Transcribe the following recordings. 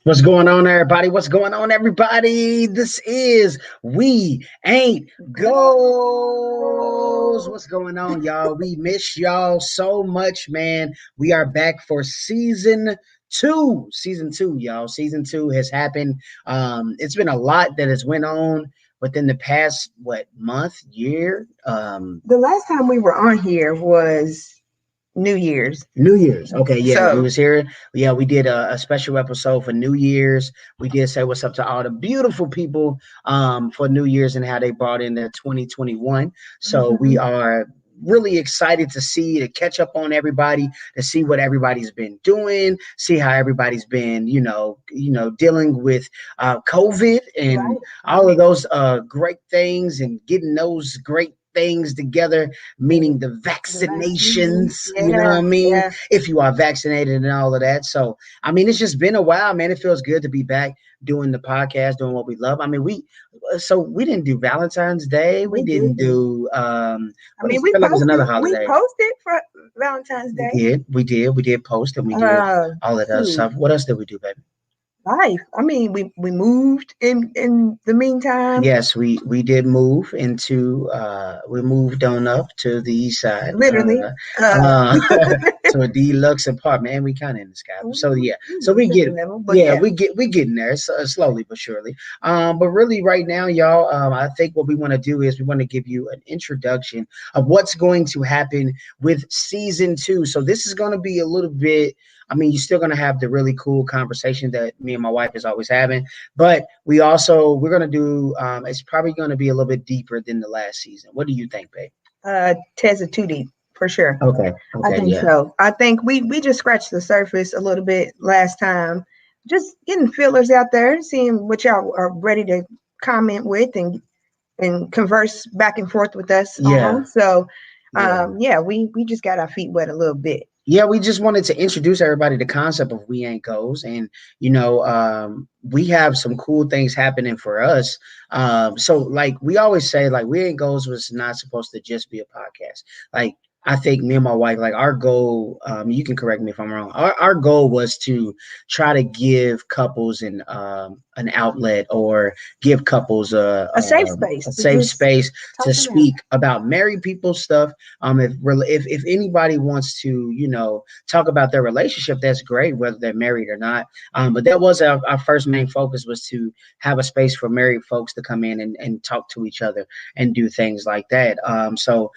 What's going on, everybody? What's going on, everybody? This is We Ain't Goes. What's going on, y'all? We miss y'all so much, man. We are back for season two. Season two, y'all. Season two has happened. It's been a lot that has went on within the past month, year. The last time we were on here was New Year's. New Year's. Okay, yeah, we So was here. Yeah, we did a special episode for New Year's. We did say what's up to all the beautiful people for New Year's and how they brought in their 2021. So we are really excited to catch up on everybody, to see what everybody's been doing, see how everybody's been, dealing with COVID and Right. all of those great things and getting those great things together, meaning the vaccinations, you know what I mean? Yeah. If you are vaccinated and all of that. So, I mean, it's just been a while, man. It feels good to be back doing the podcast, doing what we love. I mean, we didn't do Valentine's Day. We didn't do, we felt like it was another posted. We holiday. posted for Valentine's Day. We did post and we did all of that stuff. What else did we do, baby? Life. I mean, we moved in the meantime. Yes, we did move into we moved on up to the east side. Literally. To a deluxe apartment, and we kind of in the sky. So yeah, so we get we getting there slowly but surely. But really right now, y'all, I think what we want to do is we want to give you an introduction of what's going to happen with season two. So this is going to be a little bit. I mean, you're still going to have the really cool conversation that me and my wife is always having, but we're going to do, it's probably going to be a little bit deeper than the last season. What do you think, babe? Tezza too deep for sure. Okay. I think so. I think we just scratched the surface a little bit last time, just getting feelers out there, seeing what y'all are ready to comment with and converse back and forth with us on. So, we just got our feet wet a little bit. Yeah, we just wanted to introduce everybody the concept of We Ain't Goes. And, we have some cool things happening for us. So like we always say, like We Ain't Goes was not supposed to just be a podcast. Like I think me and my wife, like our goal, you can correct me if I'm wrong. Our goal was to try to give couples an outlet or give couples a safe space, to speak about married people stuff. If anybody wants to, talk about their relationship, that's great, whether they're married or not. But that was our first main focus, was to have a space for married folks to come in and talk to each other and do things like that. So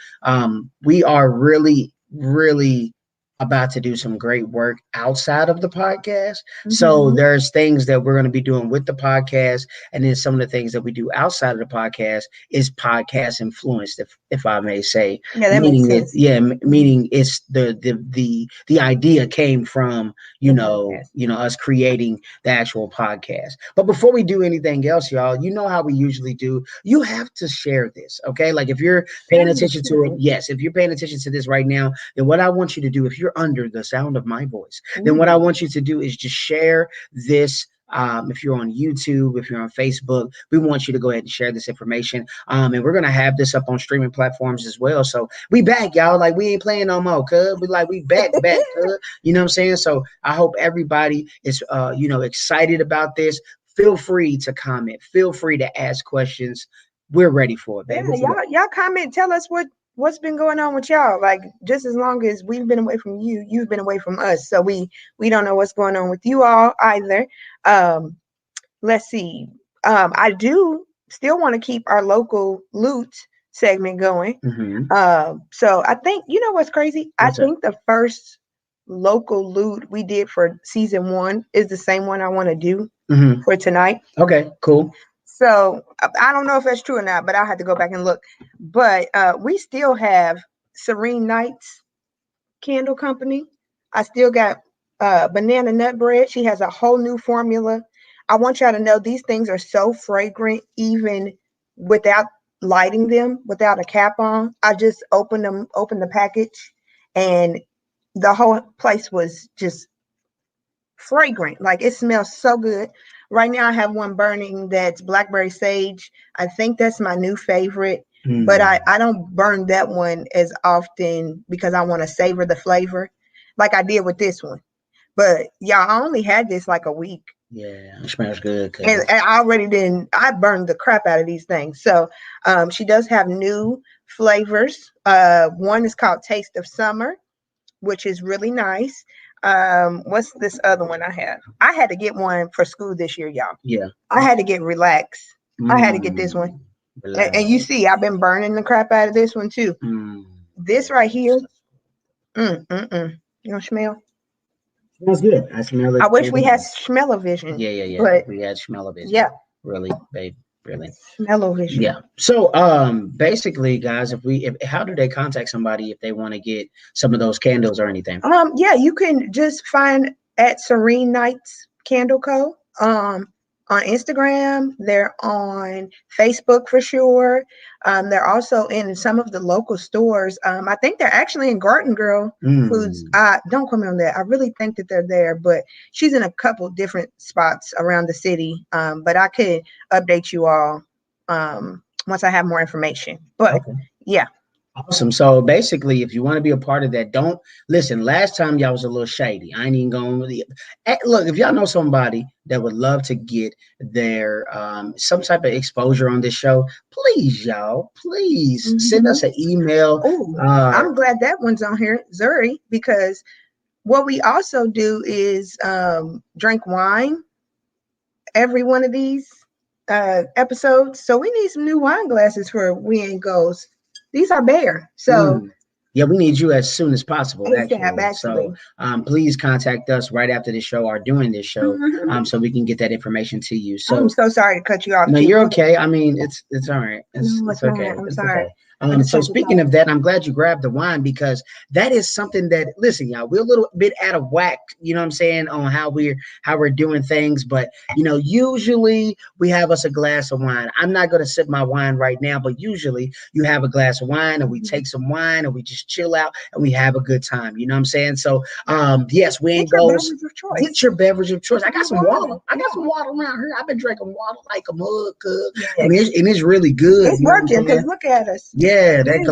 we are really, really about to do some great work outside of the podcast. So there's things that we're going to be doing with the podcast, and then some of the things that we do outside of the podcast is podcast influenced, if I may say. Yeah, that makes sense. Meaning it's the idea came from us creating the actual podcast. But before we do anything else, y'all, you know how we usually do. You have to share this, okay? Like if you're paying attention to it, yes, if you're paying attention to this right now, then what I want you to do, if you're under the sound of my voice, then what I want you to do is just share this. If you're on YouTube, if you're on Facebook, we want you to go ahead and share this information. And we're going to have this up on streaming platforms as well. So we back, y'all. Like we ain't playing no more, cuz. We back, cuz. You know what I'm saying? So I hope everybody is, excited about this. Feel free to comment. Feel free to ask questions. We're ready for it, baby. Yeah, y'all comment. Tell us what's been going on with y'all. Like, just as long as we've been away from you, you've been away from us. So we don't know what's going on with you all either. Let's see. I do still want to keep our local loot segment going. So I think, what's crazy? I think the first local loot we did for season 1 is the same one I want to do for tonight. Okay, cool. So I don't know if that's true or not, but I'll have to go back and look. But we still have Serene Nights Candle Company. I still got banana nut bread. She has a whole new formula. I want y'all to know these things are so fragrant, even without lighting them, without a cap on. I just opened the package, and the whole place was just fragrant. Like, it smells so good. Right now I have one burning that's blackberry sage. I think that's my new favorite, but I don't burn that one as often because I want to savor the flavor like I did with this one. But y'all, I only had this like a week, Yeah, it smells good. And I burned the crap out of these things. So she does have new flavors. One is called Taste of Summer, which is really nice. What's this other one I have? I had to get one for school this year, y'all. Yeah. I had to get Relax. I had to get this one. And you see, I've been burning the crap out of this one too. This right here, you know, smell. Smells good. I smell it. I wish we had smell-o-vision. Yeah. But we had smell-o-vision. yeah, Really, babe. Really. smell-o-vision. Yeah. So basically, guys, if how do they contact somebody if they want to get some of those candles or anything? Yeah, you can just find at Serene Nights Candle Co. On Instagram. They're on Facebook for sure. They're also in some of the local stores. I think they're actually in Garden Girl Foods. Don't quote me on that. I really think that they're there, but she's in a couple different spots around the city. But I could update you all once I have more information. But Okay. yeah. Awesome. So basically, if you want to be a part of that, don't listen. Last time y'all was a little shady. I ain't even going with it. Look, if y'all know somebody that would love to get their some type of exposure on this show, please, y'all, please send us an email. I'm glad that one's on here, Zuri, because what we also do is drink wine every one of these episodes. So we need some new wine glasses for We Ain't Ghosts. These are bare. So yeah, we need you as soon as possible. actually. So please contact us right after the show or during this show, so we can get that information to you. So I'm so sorry to cut you off. No, you're okay. I mean, it's all right. It's okay. I'm sorry. Okay. So speaking of that, I'm glad you grabbed the wine because that is something that, listen, y'all, we're a little bit out of whack, you know what I'm saying, on how we're doing things. But, you know, usually we have us a glass of wine. I'm not going to sip my wine right now, but usually you have a glass of wine and we take some wine and we just chill out and we have a good time. You know what I'm saying? So, yes, We Ain't Ghosts. Get your beverage of choice. I got some water. I got some water around here. I've been drinking water like a mug, I mean, it's really good. It's working because look at us. Yeah, that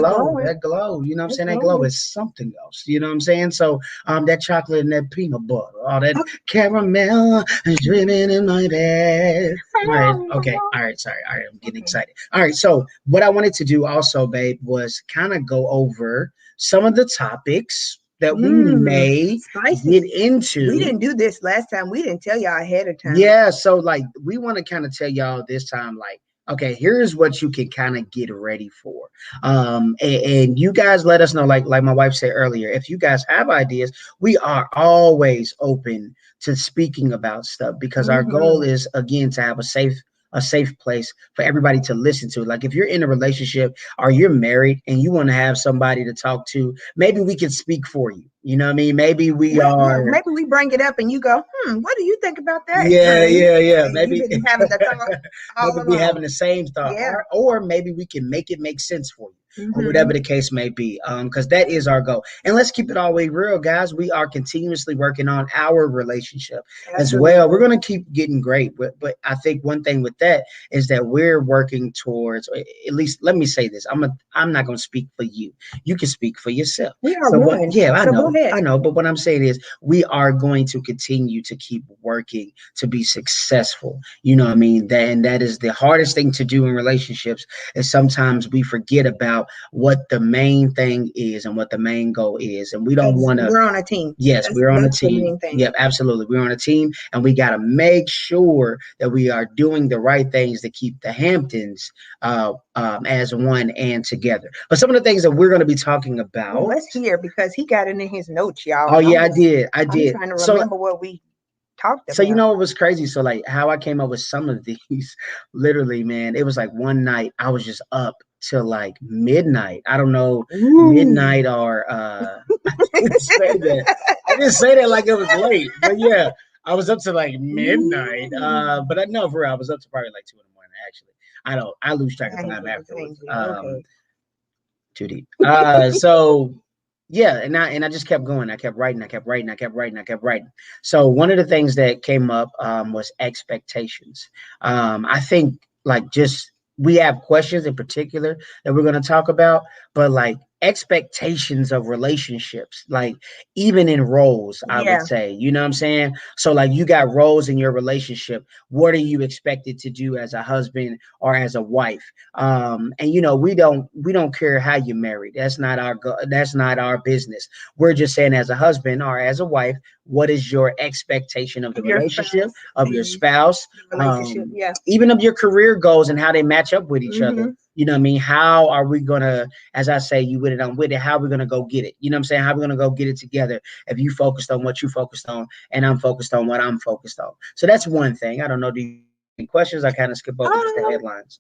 glow, you know what I'm saying? That glow is something else, you know what I'm saying? So, that chocolate and that peanut butter, all that caramel is dripping in my bed. All right, okay, all right, sorry, all right, I'm getting excited. All right, so what I wanted to do also, babe, was kind of go over some of the topics that we may get into. We didn't do this last time. We didn't tell y'all ahead of time. Yeah, so like we want to kind of tell y'all this time, like, okay, here's what you can kind of get ready for. And you guys let us know, like my wife said earlier, if you guys have ideas, we are always open to speaking about stuff because our goal is, again, to have a safe place for everybody to listen to. Like if you're in a relationship or you're married and you want to have somebody to talk to, maybe we can speak for you. You know what I mean? Maybe maybe we bring it up and you go, what do you think about that? Yeah. Maybe having the thought maybe we having the same thought. Yeah. Or maybe we can make it make sense for you. Or whatever the case may be, because that is our goal. And let's keep it all the way real, guys. We are continuously working on our relationship as well. We're going to keep getting great, but I think one thing with that is that we're working towards, at least let me say this, I'm not going to speak for you. You can speak for yourself. We are one. I know, but what I'm saying is we are going to continue to keep working to be successful. You know what I mean? That is the hardest thing to do in relationships, is sometimes we forget about what the main thing is and what the main goal is, and we don't want to. We're on a team. Yes, we're on a team. Yep, absolutely, we're on a team, and we got to make sure that we are doing the right things to keep the Hamptons as one and together. But some of the things that we're going to be talking about. Well, let's hear, because he got it in his notes, y'all. Oh yeah, I did. I'm trying to remember what we talked about. So you know what was crazy? So like how I came up with some of these, literally, man, it was like one night I was just up till like midnight. I don't know, midnight or I didn't say that like it was late, but yeah, I was up to like midnight. But I know for real, I was up to probably like 2 in the morning. Actually, I lose track of time afterwards. Too deep. So yeah, and I just kept going. I kept writing. So one of the things that came up was expectations. I think like just we have questions in particular that we're going to talk about, but like expectations of relationships, like even in roles, I would Yeah, say, you know what I'm saying? So like you got roles in your relationship. What are you expected to do as a husband or as a wife? And you know, we don't care how you married. That's not our business. We're just saying as a husband or as a wife, what is your expectation of the of your relationship, spouse of your and spouse, the relationship. Yeah. even of your career goals and how they match up with each other? Mm-hmm. You know what I mean? How are we gonna, as I say, you with it, I'm with it. How are we gonna go get it? You know what I'm saying? How are we gonna go get it together if you focused on what you focused on and I'm focused on what I'm focused on? So that's one thing. I don't know. Do you have any questions? I kind of skip over just the Um, headlines.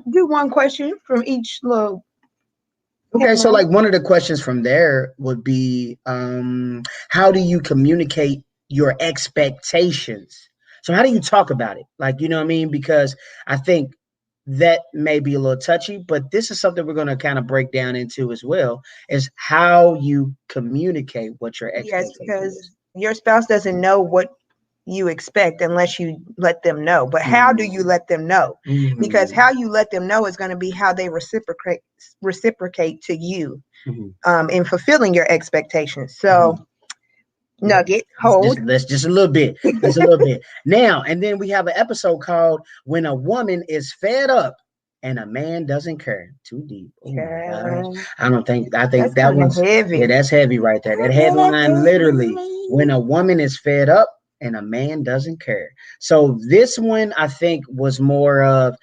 do one question from each little Okay, so headline. like one of the questions from there would be, how do you communicate your expectations? So how do you talk about it? Like, you know what I mean? Because I think that may be a little touchy, but this is something we're going to kind of break down into as well, is how you communicate what your Yes, expectation because is. your spouse doesn't know what you expect unless you let them know. But how do you Mm, let them know? Because mm, how you let them know is going to be how they reciprocate to you mhm, in fulfilling your expectations. So, mhm. Yeah. Nugget, hold. Let's just a little bit. Just a little bit. Now, and then we have an episode called When a Woman is Fed Up and a Man Doesn't Care. Too deep. Oh my gosh. Child, I think that's that kind of one's, yeah, heavy. that's heavy right there. That headline literally, when a woman is fed up and a man doesn't care. So this one I think was more of,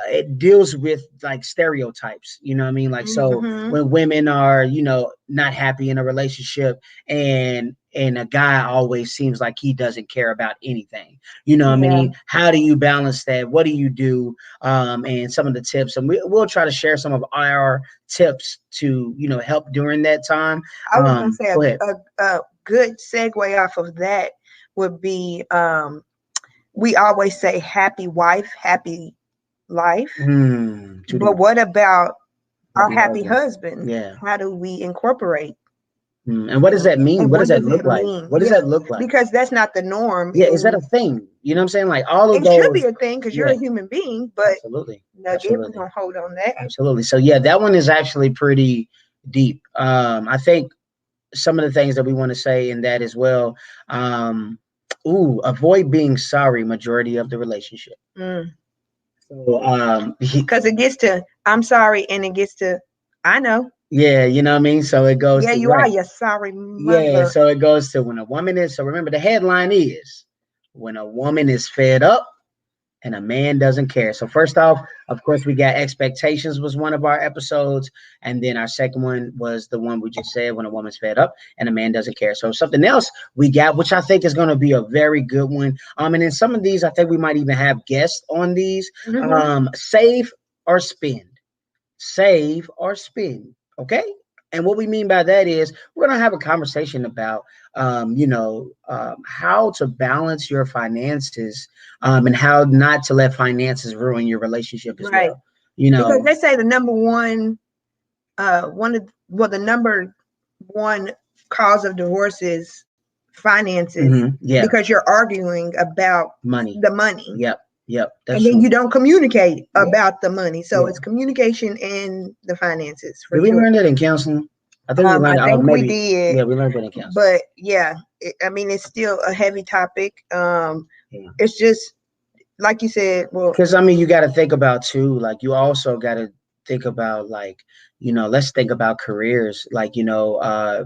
it deals with like stereotypes, you know what I mean? Like, so Hmm. when women are, you know, not happy in a relationship and a guy always seems like he doesn't care about anything, you know what I Yeah, mean? How do you balance that? What do you do? And some of the tips, and we'll try to share some of our tips to, you know, help during that time. I was gonna say Go ahead. a good segue off of that would be we always say happy wife, happy life. Too But deep. what about our Happy happy husband. husband? Yeah. How do we incorporate And what does that him? mean? And What does what that does look that like? mean? What does Yeah, that look like? because that's not the norm. Yeah, is that a And thing? You know what I'm saying? Like all of it should be those. a thing because you're Yeah, a human being. But absolutely. Nugget, we're Absolutely. gonna hold on that. Absolutely. So yeah, that one is actually pretty deep. I think some of the things that we want to say in that as well. Avoid being sorry majority of the relationship. Mm. So Because it gets to I'm sorry, and it gets to I know. yeah, you know what I mean? So it goes Yeah, to you are. right. You sorry Yeah, mother. so it goes to when a woman is, so remember the headline is when a woman is fed up and a man doesn't care. So first off, of course, we got expectations was one of our episodes, and then our second one was the one we just said when a woman's fed up and a man doesn't care. So something else we got, which I think is going to be a very good one. And in some of these, I think we might even have guests on these. Hmm. Save or spend. Save or spend. Okay. And what we mean by that is we're going to have a conversation about, how to balance your finances, and how not to let finances ruin your relationship as Right. well. You Because know, they say the number one of well the number one cause of divorce is finances yeah, because you're arguing about money. the money Yep, yep, that's and then true. you don't communicate Yeah, about the money, so yeah. it's communication and the finances for Did we sure. learn that in counseling? I think we I learned. Oh, think we maybe. did, Yeah, we learned that in counseling. but yeah, I mean it's still a heavy topic. Yeah. It's just like you said. Well, Because I mean, you got to think about too. Like, you also got to think about like, let's think about careers. Like,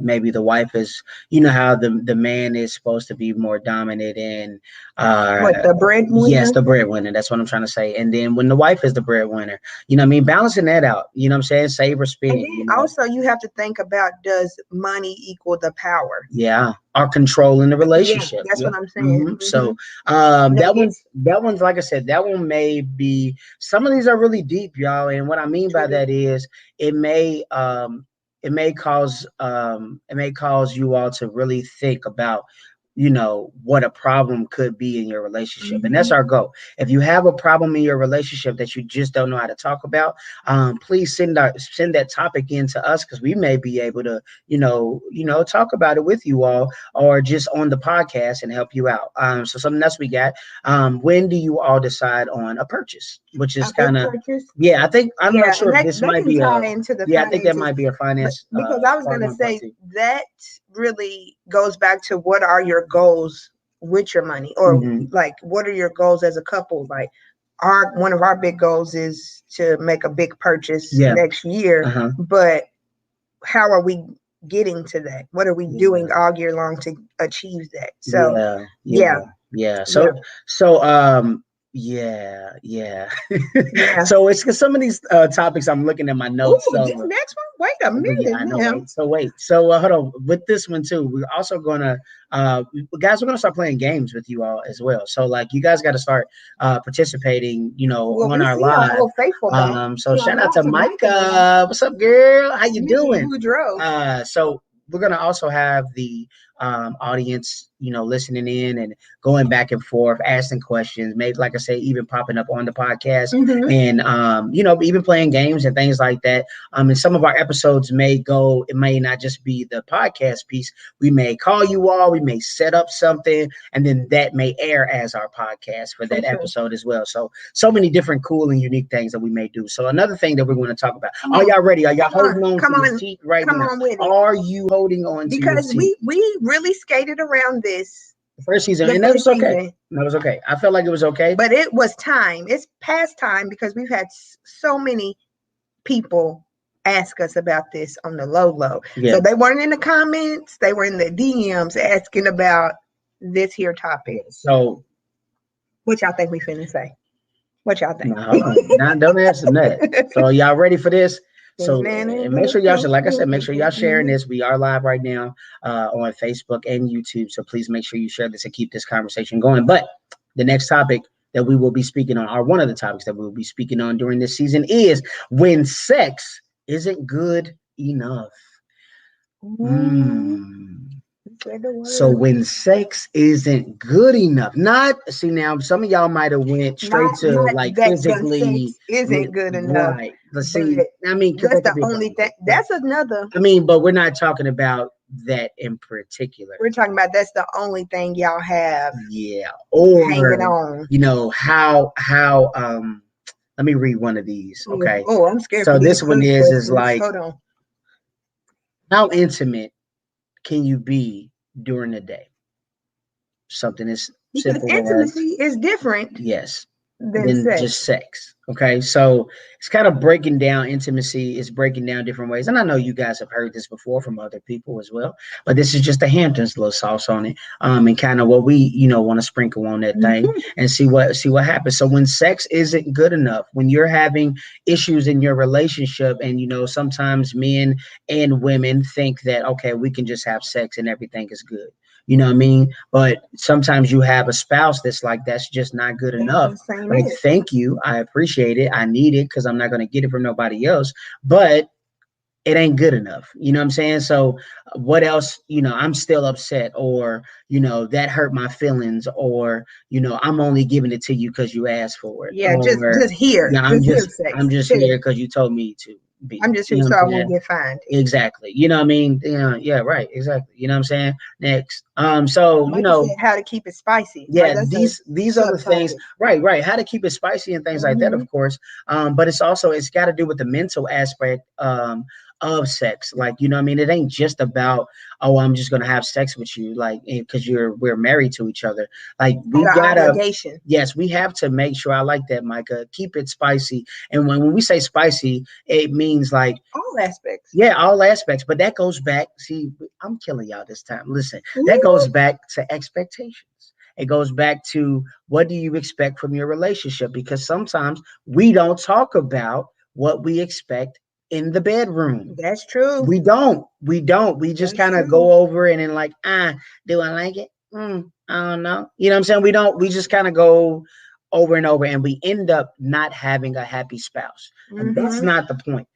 maybe the wife is, how the man is supposed to be more dominant and, what uh, the yes, breadwinner. the breadwinner. That's what I'm trying to say. And then when the wife is the breadwinner, you know what I mean, balancing that out. You know what I'm saying? Save or And spend. then also you have to think about, does money equal the power? Yeah, are controlling the Yeah, relationship. that's what Yep. I'm saying. Hmm. So Nugget. that one's like I said, that one may be, some of these are really deep, y'all. And what I mean by Truly. that is it may it may cause you all to really think about what a problem could be in your relationship. And that's Mhm. our goal. If you have a problem in your relationship that you just don't know how to talk about, please send that topic in to us, because we may be able to, talk about it with you all, or just on the podcast and help you out. So something else we got. When do you all decide on a purchase? Which is A big kind of, purchase. yeah, I think, I'm not Yeah, sure and if that this that might can be a, tie into the yeah, I think that finances, might be a but finance because I was part gonna one part say two. that really goes back to what are your goals with your money, or Hmm. like what are your goals as a couple? Like our one of our big goals is to make a big purchase Yeah. next year, Uh-huh. but how are we getting to that? What are we Yeah. doing all year long to achieve that? So Yeah, yeah, yeah, yeah. yeah, So yeah, yeah. yeah. So it's 'cause some of these topics I'm looking at my notes. Ooh, this So next one. Wait a well, yeah, minute I know, now. right? So wait, so hold on. With this one too, we're also gonna, guys, we're gonna start playing games with you all as well. So like, you guys got to start participating, Well, on we our see our live. old faithful don't. So Shout shout out out to to Micah, Micah. What's up, girl? How you Mickey doing? Boudreaux. So we're gonna also have the audience, listening in and going back and forth, asking questions, maybe like I say, even popping up on the podcast, Mm-hmm. and even playing games and things like that. And some of our episodes may go, it may not just be the podcast piece. We may call you all, we may set up something, and then that may air as our podcast for For that sure. episode as well. So many different cool and unique things that we may do. So another thing that we're going to talk about. Come Are on, y'all ready? Are y'all come on, holding on come to your on, seat right come now? on with it. Are you holding on to your Because seat? we really skated around this The first season, the and that first was okay. season, That was okay. I felt like it was okay. but it was time. It's past time because we've had so many people ask us about this on the low. Yeah. So they weren't in the comments, they were in the DMs asking about this here topic. So What y'all think we finna say? What y'all think? now, hold on. Now, don't answer that. So y'all ready for this? So and make sure y'all should, like I said, make sure y'all sharing this. We are live right now on Facebook and YouTube. So please make sure you share this and keep this conversation going. But the next topic that we will be speaking on, or one of the topics that we will be speaking on during this season, is when sex isn't good enough. Ooh, say the So word. when sex isn't good enough, not see now, some of y'all might have went straight to Not like that the physically, sex isn't good enough, right? Let's but see. I mean, because that's that could the be a only thing. blanket. That's another. I mean, but we're not talking about that in particular. We're talking about that's the only thing y'all have Yeah. hanging Or on. how let me read one of these. Okay. Oh, I'm scared So for these this one quiz is questions. like, Hold on. how intimate can you be during the day? Something as Because simple as, intimacy is different yes, than than sex. just sex. Okay. So it's kind of breaking down intimacy, is breaking down different ways. And I know you guys have heard this before from other people as well, but this is just the Hamptons little sauce on it. And kind of what we, want to sprinkle on that thing and see what happens. So when sex isn't good enough, when you're having issues in your relationship, and sometimes men and women think that, okay, we can just have sex and everything is good. You know what I mean? But sometimes you have a spouse that's like, that's just not good enough. Like, thank you. I appreciate it. I need it because I'm not going to get it from nobody else. But it ain't good enough. You know what I'm saying? So what else, I'm still upset, or, that hurt my feelings, or, I'm only giving it to you because you asked for it. Yeah, Or, just here. yeah, Sex. I'm just here because you told me to be. I'm just You here know so what I I'm won't saying? get fined. Exactly. You know what I mean? Yeah, right. Exactly. You know what I'm saying? Next. So, Said, how to keep it spicy. yeah, Right? these are the things, right. How to keep it spicy and things like that, of course. But it's got to do with the mental aspect of sex. Like, you know what I mean? It ain't just about, oh, I'm just gonna have sex with you, like, because we're married to each other. Like, we gotta, obligation. yes, we have to make sure, I like that, Micah, keep it spicy. And when we say spicy, it means like all aspects. Yeah, all aspects. But that goes back. See, I'm killing y'all this time. Listen, that goes back to expectations. It goes back to, what do you expect from your relationship? Because sometimes we don't talk about what we expect in the bedroom. That's true. We don't. We just kind of go over it and like, do I like it? I don't know. You know what I'm saying? We don't. We just kind of go over and over, and we end up not having a happy spouse. And that's not the point,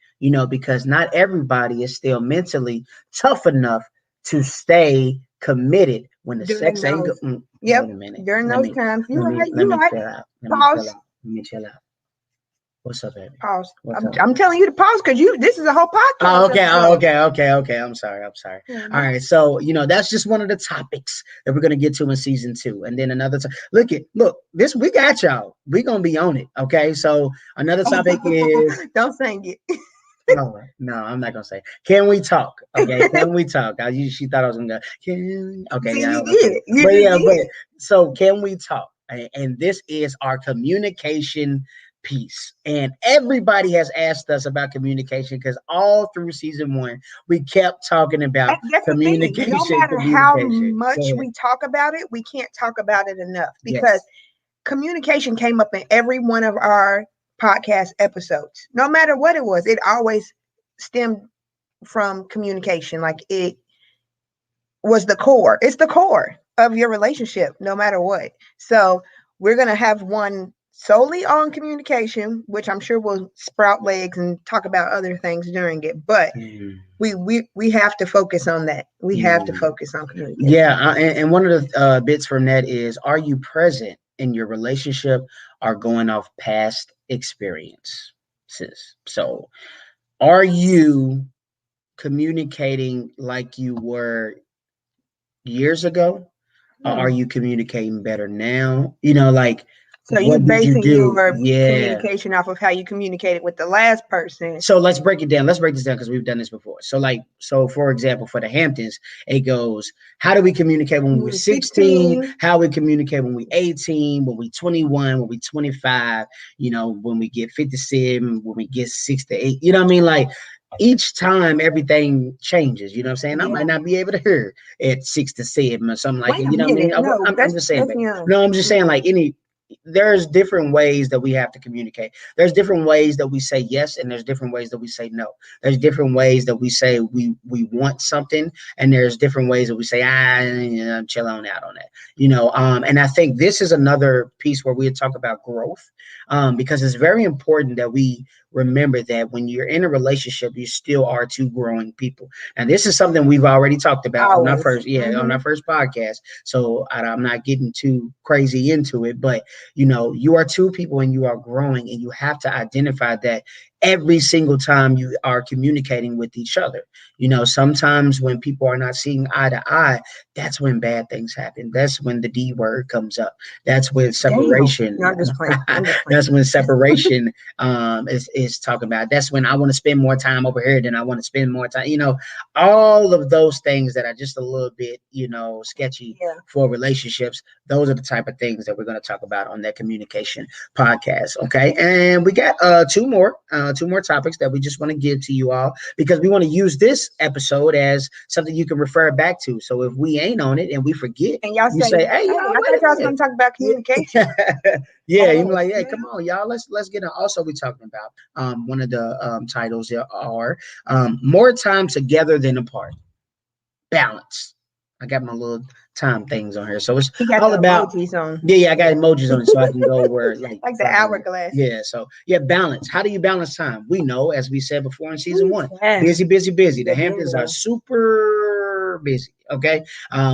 because not everybody is still mentally tough enough to stay committed when the During sex ain't those, good. yep, Wait a minute. during those times, you right, Let you me right. chill out. Let me chill Pause, out. Let me chill out. What's up, baby? pause. What's I'm, up? I'm telling you to pause because this is a whole Oh, podcast okay. Oh, episode. okay. Okay. Okay. I'm sorry. I'm sorry. All Mhm. right. So, that's just one of the topics that we're gonna get to in season 2, and then another time. Look. This we got y'all. We gonna be on it. Okay. So another topic is. Don't sing it. Oh no, I'm not gonna say. Can we talk? Okay. Can we talk? She thought I was gonna go. Okay. See, Yeah. you Okay. did. You But just yeah. But did. so can we talk? And this is our communication piece. And everybody has asked us about communication because all through season 1, we kept talking about That's the thing. No communication, matter how communication. Go much ahead. we talk about it, we can't talk about it enough because Yes. communication came up in every one of our podcast episodes. No matter what it was, it always stemmed from communication. Like it was the core. It's the core of your relationship, no matter what. So we're gonna have one solely on communication, which I'm sure will sprout legs and talk about other things during it. But we have to focus on that. We have to focus on communication. Yeah, and one of the bits from that is: are you present in your relationship, or going off past experiences? So, are you communicating like you were years ago, or are you communicating better now? Like, So you what did you basing do? your Yeah. communication off of how you communicated with the last person. So let's break it down. Let's break this down because we've done this before. So for example, for the Hamptons, it goes, how do we communicate when we were 16? How we communicate when we 18, when we 21, when we 25, when we get 57, when we get 68. You know what I mean? Like each time everything changes, you know what I'm saying? I might not be able to hear at 6 to 7 or something like Wait it. a You know what I mean? minute. No, I'm just saying, that's baby. young. No, I'm just saying like there's different ways that we have to communicate. There's different ways that we say yes, and there's different ways that we say no. There's different ways that we say we want something, and there's different ways that we say chill on out on that. And I think this is another piece where we talk about growth, because it's very important that we remember that when you're in a relationship, you still are two growing people. And this is something we've already talked about on our first podcast. So I'm not getting too crazy into it, but you are two people and you are growing, and you have to identify that every single time you are communicating with each other. Sometimes when people are not seeing eye to eye, that's when bad things happen. That's when the D word comes up. That's when separation. No, I'm just playing. That's when separation is talking about. That's when I want to spend more time over here than I want to spend more time. All of those things that are just a little bit, sketchy for relationships. Those are the type of things that we're going to talk about on that communication podcast. Okay. And we got two more topics that we just want to give to you all, because we want to use this episode as something you can refer back to. So if we ain't on it and we forget, and y'all say, hey, y'all, I thought y'all was going to talk about communication. Yeah, you're like, hey, come on, y'all. Let's get on. Also, we're talking about one of the titles there are more time together than apart. Balance. I got my little time things on here, so it's all about emojis on. Yeah, I got emojis on it, so I can go where like the hourglass. Yeah, so balance. How do you balance time? We know, as we said before in season 1, busy. The Hamptons are super busy. Okay,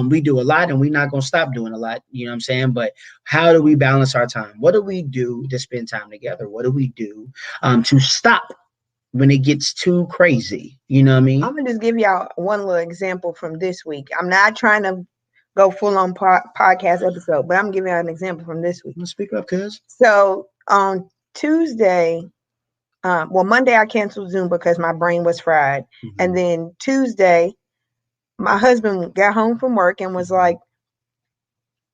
we do a lot, and we're not gonna stop doing a lot. You know what I'm saying? But how do we balance our time? What do we do to spend time together? What do we do to stop when it gets too crazy? You know what I mean? I'm gonna just give y'all one little example from this week. I'm not trying to go full on podcast episode, but I'm giving you an example from this week. Speak up, cuz. So on Tuesday, Monday I canceled Zoom because my brain was fried, and then Tuesday, my husband got home from work and was like,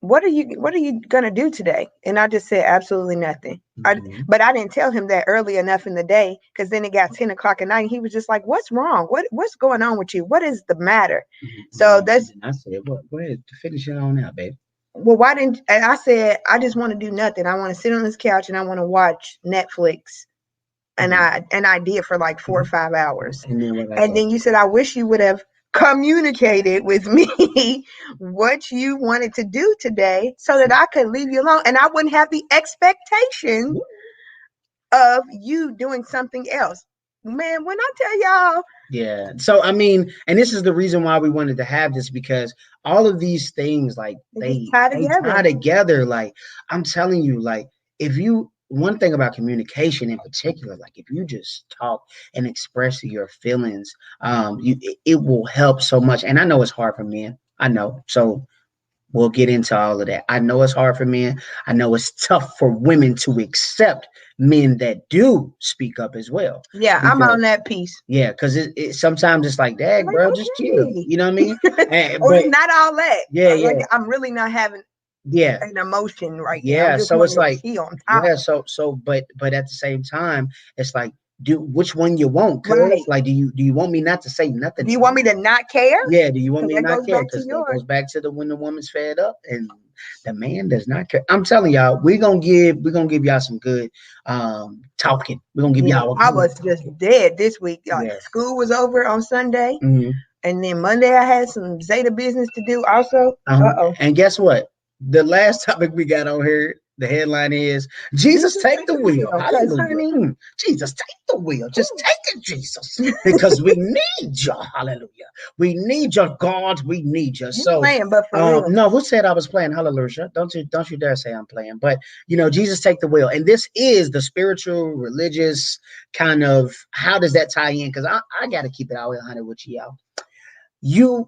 what are you gonna do today? And I just said absolutely nothing. But I didn't tell him that early enough in the day, because then it got 10 o'clock at night and he was just like, what's wrong? What's going on with you? What is the matter? So that's I said, go ahead, finish it on out, babe. Well, why didn't and I said I just want to do nothing. I want to sit on this couch and I want to watch Netflix. And I did for like 4 or 5 hours. And then you said, I wish you would have communicated with me what you wanted to do today so that I could leave you alone and I wouldn't have the expectation of you doing something else. Man, when I tell y'all, Yeah. So I mean, and this is the reason why we wanted to have this, because all of these things, like they just they tie they tie together. together. Like I'm telling you, like if you one thing about communication in particular, like if you just talk and express your feelings, it will help so much. And I know it's hard for men. I know. So we'll get into all of that. I know it's hard for men. I know it's tough for women to accept men that do speak up as well. Yeah, I'm Because on that piece. yeah, because it sometimes it's like, dang, Like, bro, just chill. okay. You know what I mean? Or But not all that. yeah, Like yeah, I'm really not having yeah, an emotion right now. I'm yeah. just So it's wanting to like, chill on top. yeah, but at the same time, it's like, do which one you want? Cause Right. like, do you want me not to say Do nothing you to want me you? to not care? Yeah, do you want Because me to that not goes care? back to Because that yours. goes back to the when the woman's fed up and the man does not care. I'm telling y'all, we're gonna give y'all some good talking. We're gonna give Yeah, y'all a I good was just talking. dead this week. Yes. School was over on Sunday, Mm-hmm. and then Monday I had some Zeta business to do. Also, uh-oh. And guess what? The last topic we got on here, the headline is Jesus Jesus take take the the wheel. wheel, cause Hallelujah. honey, Jesus take the wheel. Just take it, Jesus. Because we need you. Hallelujah. We need you, God. We need you. you So playing, but for real. no, who said I was playing? Hallelujah. Don't you dare say I'm playing. But Jesus take the wheel. And this is the spiritual, religious kind of how does that tie in? Because I gotta keep it all 100 with you, y'all.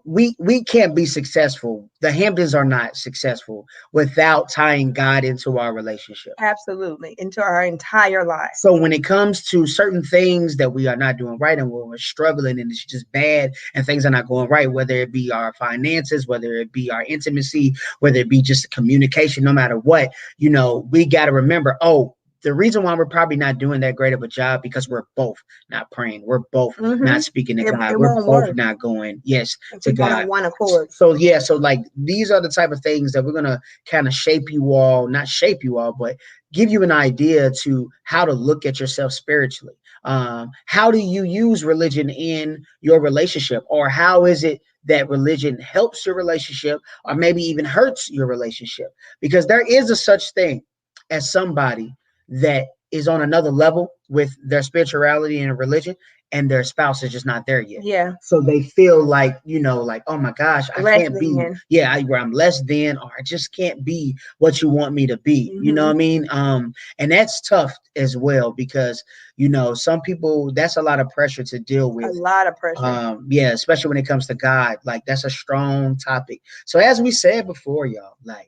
We can't be successful. The Hamptons are not successful without tying God into our relationship. Absolutely, into our entire life. So when it comes to certain things that we are not doing right and we're struggling and it's just bad and things are not going right, whether it be our finances, whether it be our intimacy, whether it be just communication, no matter what, we got to remember, oh, the reason why we're probably not doing that great of a job because we're both not praying. We're both not speaking to God. It We're won't both work not going, yes, if to we're not God. on one accord. So yeah, so like these are the type of things that we're gonna kind of shape you all, not shape you all, but give you an idea to how to look at yourself spiritually. How do you use religion in your relationship, or how is it that religion helps your relationship, or maybe even hurts your relationship? Because there is a such thing as somebody that is on another level with their spirituality and religion, and their spouse is just not there yet. Yeah. So they feel like, like, oh my gosh, I Less can't be, than. yeah, where I'm less than, or I just can't be what you want me to be. You know what I mean? And that's tough as well because, some people, that's a lot of pressure to deal with. A lot of pressure. Yeah, especially when it comes to God. Like, that's a strong topic. So as we said before, y'all, like,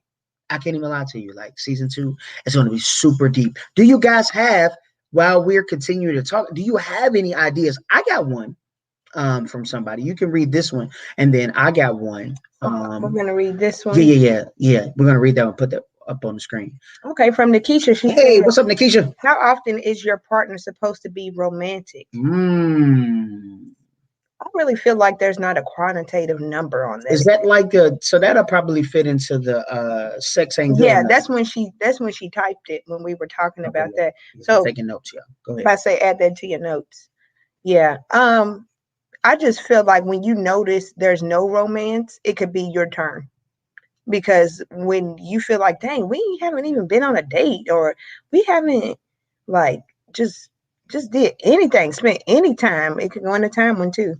I can't even lie to you. Like, season 2 is going to be super deep. Do you guys have, while we're continuing to talk, do you have any ideas? I got one from somebody. You can read this one, and then I got one. We're gonna read this one. Yeah. We're gonna read that one. Put that up on the screen. Okay, from Nikisha. She Hey, said, what's up, Nikisha? how often is your partner supposed to be romantic? I really feel like there's not a quantitative number on that. Is that like so that'll probably fit into the sex ain't good Yeah, enough. that's when she typed it when we were talking about that. Yeah, So taking notes, yeah. Go if I ahead. say add that to your notes. Yeah. I just feel like when you notice there's no romance, it could be your turn. Because when you feel like, dang, we haven't even been on a date, or we haven't like just did anything, spent any time, it could go in a time one too.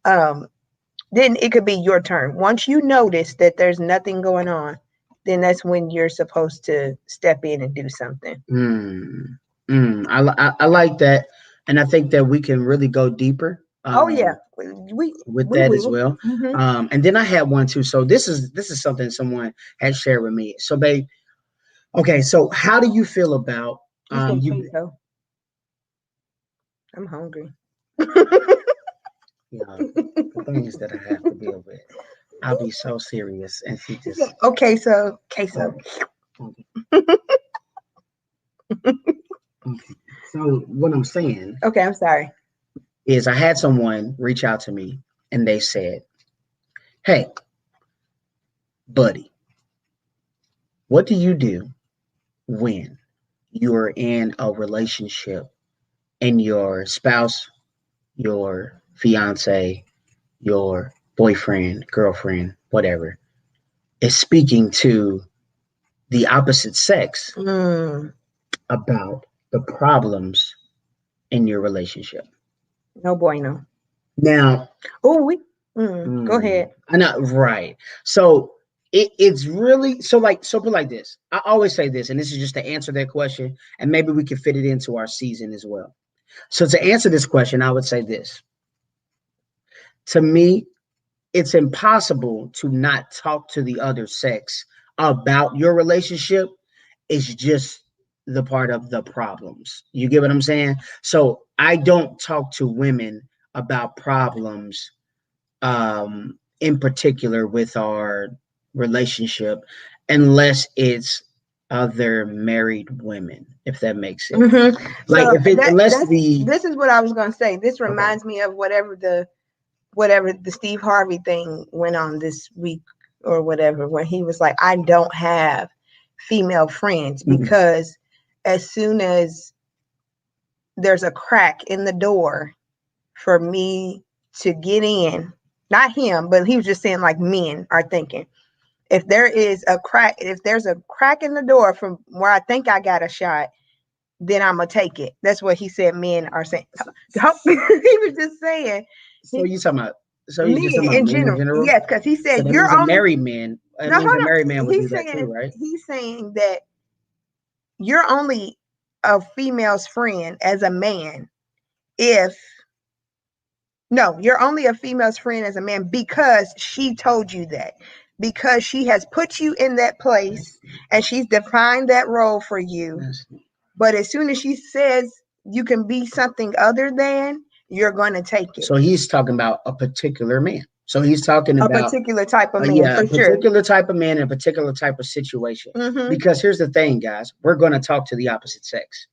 Then it could be your turn. Once you notice that there's nothing going on, then that's when you're supposed to step in and do something. I like that, and I think that we can really go deeper. Oh yeah, we With we that as will. well. And then I had one too. So this is something someone had shared with me. So babe, okay, so how do you feel about You said you queso. I'm hungry. the things that I have to deal with? I'll be so serious, and she just Okay, so queso. okay. Okay. So what I'm saying Okay, I'm sorry. is I had someone reach out to me and they said, hey, buddy, what do you do when you're in a relationship and your spouse, your fiance, your boyfriend, girlfriend, whatever, is speaking to the opposite sex about the problems in your relationship? No bueno. Now, Oh, go ahead. I know, right? So it's really so put like this. I always say this, and this is just to answer that question, and maybe we can fit it into our season as well. So to answer this question, I would say this. To me, it's impossible to not talk to the other sex about your relationship. It's just the part of the problems. You get what I'm saying? So I don't talk to women about problems in particular with our relationship unless it's other married women, if that makes sense. Like So if it unless that's the this is what I was gonna say. This okay. reminds me of whatever the Steve Harvey thing went on this week or whatever, where he was like, I don't have female friends because as soon as there's a crack in the door for me to get in, not him, but he was just saying like men are thinking. If there's a crack in the door from where I think I got a shot, then I'm gonna take it. That's what he said men are saying. He was just saying So you talking about you just talking men about in men in general. general? Yes, because he So said that you're means a only married man. It no means a hold married man on. would do that too, right? He's saying that you're only a female's friend as a man if no, you're only a female's friend as a man because she told you that. Because she has put you in that place and she's defined that role for you. Yes. But as soon as she says you can be something other than, you're going to take it. So he's talking about a particular man. So he's talking A about particular type of man, yeah, a for sure. particular type of man in a particular type of situation. Mm-hmm. Because here's the thing, guys, we're going to talk to the opposite sex.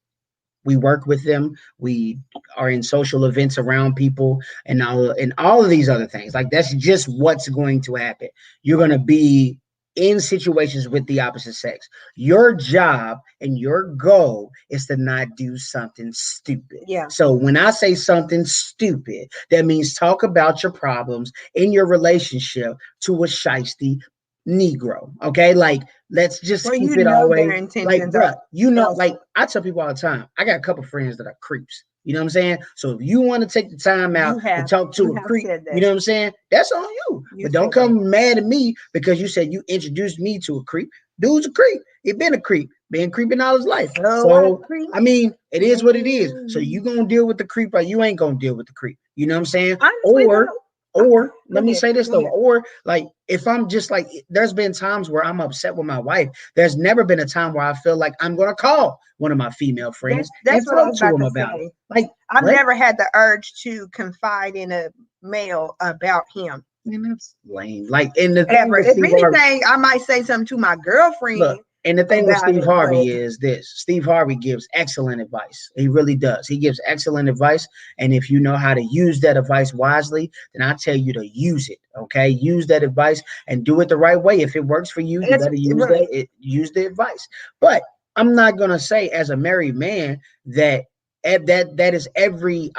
We work with them. We are in social events around people and all of these other things. Like that's just what's going to happen. You're going to be in situations with the opposite sex. Your job and your goal is to not do something stupid. Yeah. So when I say something stupid, that means talk about your problems in your relationship to a shiesty Negro. Okay, like let's just Well, keep you it all know their way. Like, intentions bruh, are like also. I tell people all the time, I got a couple friends that are creeps. You know what I'm saying? So if you want to take the time out to talk You to a have creep, said you that. know what I'm saying? That's on you. You But don't said that. come mad at me because you said you introduced me to a creep. Dude's a creep. He been a creep, been creeping all his life. So I So creep. I mean, it is what it is. So you gonna deal with the creep, or you ain't gonna deal with the creep. You know what I'm saying? Honestly, though, Or go let me ahead. say this Go though, ahead. or like if I'm just like, there's been times where I'm upset with my wife. There's never been a time where I feel like I'm gonna call one of my female friends That's and what I talk was to about them to about it. say. Like, I've what? never had the urge to confide in a male about him. Man, that's lame. Like, and the thing Ever. with If Steve Harvey, anything, I might say something to my girlfriend look, and the thing with about Steve it, but Harvey is this: Steve Harvey gives excellent advice. He really does. He gives excellent advice, and if you know how to use that advice wisely, then I tell you to use it. Okay, use that advice and do it the right way. If it works for you, you it's better use right. use the advice. But I'm not gonna say as a married man that that is every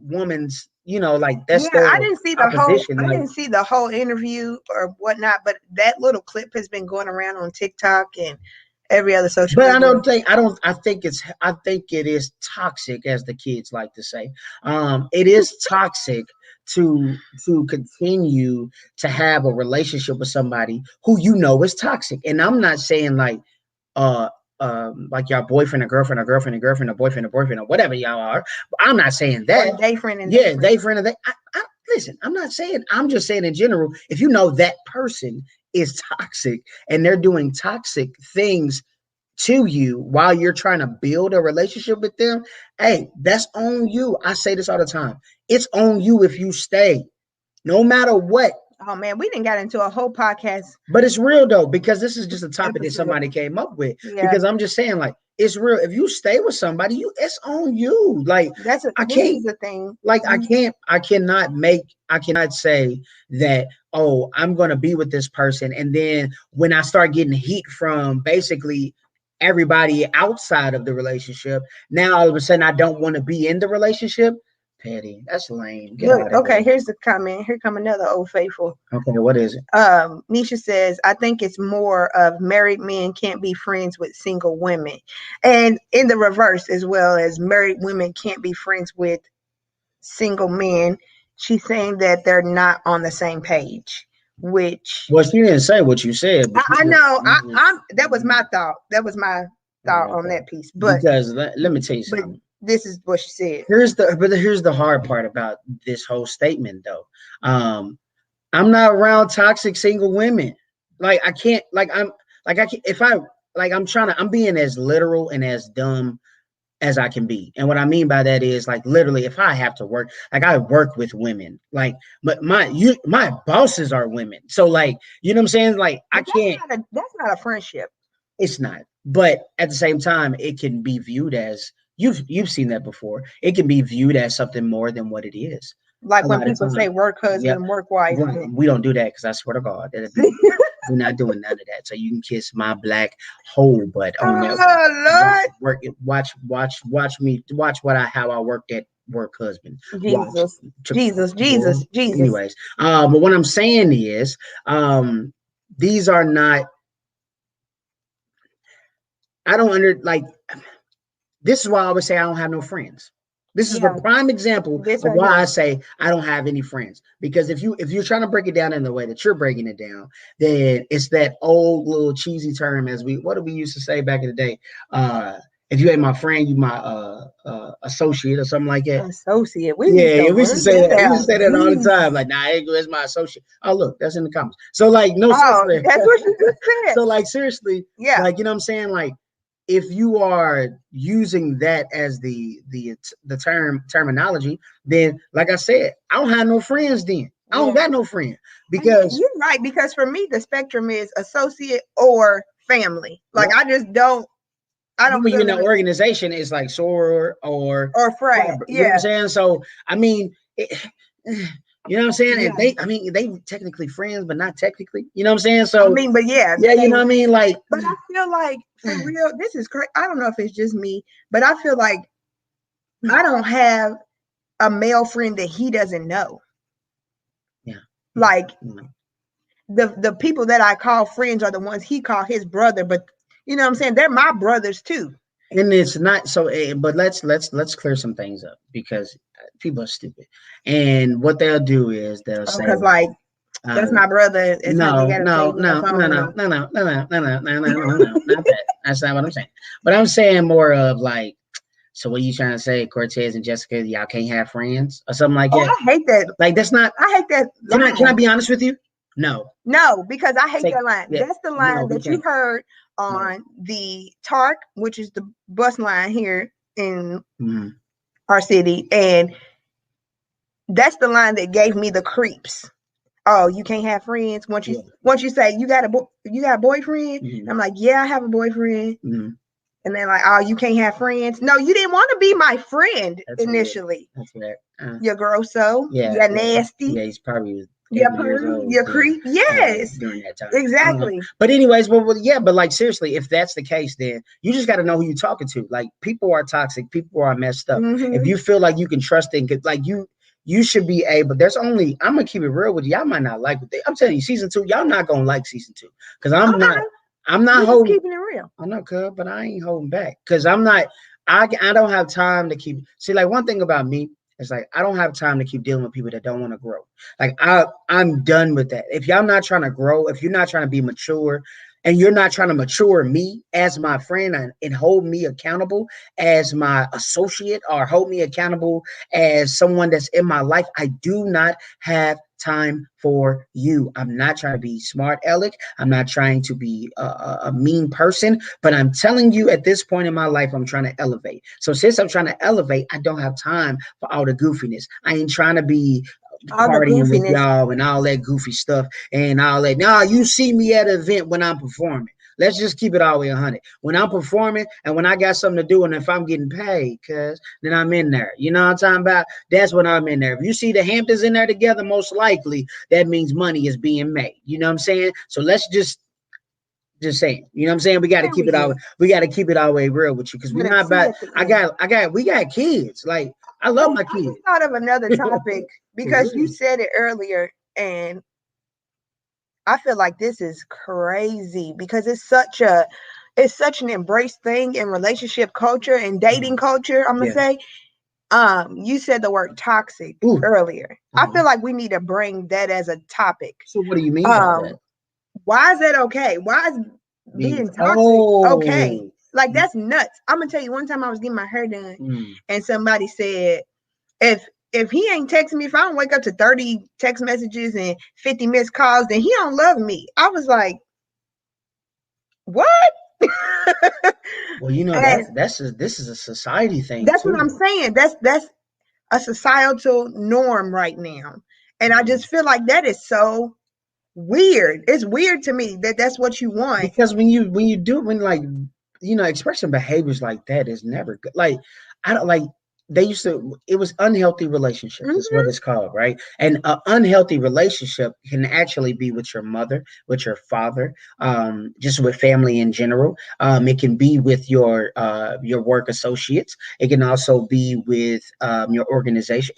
woman's. Like that's Yeah, I the didn't see the whole opposition. I Like, didn't see the whole interview or whatnot, but that little clip has been going around on TikTok and every other social but media. I think it is toxic, as the kids like to say. It is toxic to continue to have a relationship with somebody who you know is toxic. And I'm not saying uh like your boyfriend or girlfriend or girlfriend and girlfriend or boyfriend or whatever y'all are. I'm not saying that. Or day friend and Yeah, day they friend. friend of they. Listen, I'm not saying. I'm just saying in general. If you know that person is toxic and they're doing toxic things to you while you're trying to build a relationship with them, hey, that's on you. I say this all the time. It's on you if you stay, no matter what. Oh man, we didn't got into a whole podcast But it's real though, because this is just a topic that episode. somebody came up with. Yeah, Because I'm just saying, like, it's real. If you stay with somebody, it's on you. Like, I this can't is the thing. like I cannot say that, oh, I'm gonna be with this person, and then when I start getting heat from basically everybody outside of the relationship, now all of a sudden I don't want to be in the relationship. Petty, that's lame. Get Look, out of okay, here. here's the comment. Here come another old faithful. Okay, what is it? Nisha says, I think it's more of married men can't be friends with single women. And in the reverse as well, as married women can't be friends with single men, she's saying that they're not on the same page, which Well, she didn't say what you said. I know. I'm that was my thought. That was my thought on that piece. But because let me tell you but something. this is what she said. Here's the hard part about this whole statement though. I'm not around toxic single women. Like I can't I can't if I like I'm being as literal and as dumb as I can be. And what I mean by that is like literally if I have to work, like I work with women. Like but my bosses are women. So like, you know what I'm saying? Like I can't That's not a friendship. It's not. But at the same time, it can be viewed as you've seen that before. It can be viewed as something more than what it is. Like when people say work husband, work wife. We don't do that because I swear to God, we're not doing none of that. So you can kiss my black hole butt on that. Lord. Watch how I work that work husband. Jesus. Anyways, but what I'm saying is, these are not. I don't this is why I always say I don't have no friends. This is the prime example of why I say I don't have any friends. Because if you're trying to break it down in the way that you're breaking it down, then it's that old little cheesy term what did we used to say back in the day? If you ain't my friend, you my associate or something like that. Associate. We used to say that. We used to say that all the time. Like, nah, it's my associate. Oh, look, that's in the comments. So like, no, seriously. That's what you just said. So like, seriously, like, you know what I'm saying? Like, if you are using that as the terminology, then like I said, I don't have no friends then. I don't got no friend because you're right. Because for me, the spectrum is associate or family. Like I just don't. I don't. When in the organization, it's like soror or friend. You know what I'm saying? So I mean, you know what I'm saying? And they technically friends, but not technically. You know what I'm saying? So I mean, but you know what I mean? Like, but I feel like for real, this is crazy. I don't know if it's just me, but I feel like I don't have a male friend that he doesn't know. Yeah. Like the people that I call friends are the ones he called his brother, but you know what I'm saying? They're my brothers too. And it's not so, but let's clear some things up because people are stupid. And what they'll do is they'll say, because like that's my brother. No, not that. That's not what I'm saying. But I'm saying more of like, so what are you trying to say, Cortez and Jessica, y'all can't have friends or something like that? I hate that. Like that's not. I hate that. Can I be honest with you? No, because I hate that line. That's the line that you heard on the TARC, which is the bus line here in our city, and that's the line that gave me the creeps. Oh, you can't have friends once you say you got a boyfriend. I'm like, yeah, I have a boyfriend. And then like, oh, you can't have friends. No, you didn't want to be my friend initially. That's weird. You're grosso. You're nasty. Yeah, he's probably you're creep. Yes, during that time. Exactly. But anyways, but like seriously, if that's the case, then you just got to know who you're talking to. Like people are toxic. People are messed up. If you feel like you can trust them, like you should be able. I'm gonna keep it real with you. Y'all might not like what I'm telling you. Season 2, y'all not gonna like season 2 because I'm not holding. Keeping it real. I know, cuz, but I ain't holding back because I'm not. I don't have time to keep. See, like one thing about me is like I don't have time to keep dealing with people that don't want to grow. Like I'm done with that. If y'all not trying to grow, if you're not trying to be mature, and you're not trying to mature me as my friend and hold me accountable as my associate or hold me accountable as someone that's in my life, I do not have time for you. I'm not trying to be smart aleck. I'm not trying to be a mean person, but I'm telling you at this point in my life, I'm trying to elevate. So since I'm trying to elevate, I don't have time for all the goofiness. I ain't trying to be partying with y'all and all that goofy stuff and all that. Nah, you see me at an event when I'm performing. Let's just keep it all the way 100. When I'm performing and when I got something to do and if I'm getting paid, cuz then I'm in there. You know what I'm talking about? That's when I'm in there. If you see the Hamptons in there together, most likely that means money is being made. You know what I'm saying? So let's just saying, you know what I'm saying? We got to keep it all. We got to keep it all the way real with you because we're not about. We got kids. Like I love my kids. I thought of another topic because you said it earlier, and I feel like this is crazy because it's such an embraced thing in relationship culture and dating culture. I'm gonna say You said the word toxic Ooh. earlier. I feel like we need to bring that as a topic. So what do you mean by that? Why is that okay? Why is being toxic okay? Like, that's nuts. I'm gonna tell you, one time I was getting my hair done, and somebody said, if he ain't texting me, if I don't wake up to 30 text messages and 50 missed calls, then he don't love me. I was like, what? Well, this is a society thing. That's too. What I'm saying. That's a societal norm right now, and I just feel like that is so weird. It's weird to me that that's what you want. Because when expressing behaviors like that is never good. Like, I don't like. It was unhealthy relationship is what it's called, right? And an unhealthy relationship can actually be with your mother, with your father, just with family in general. It can be with your work associates. It can also be with your organization.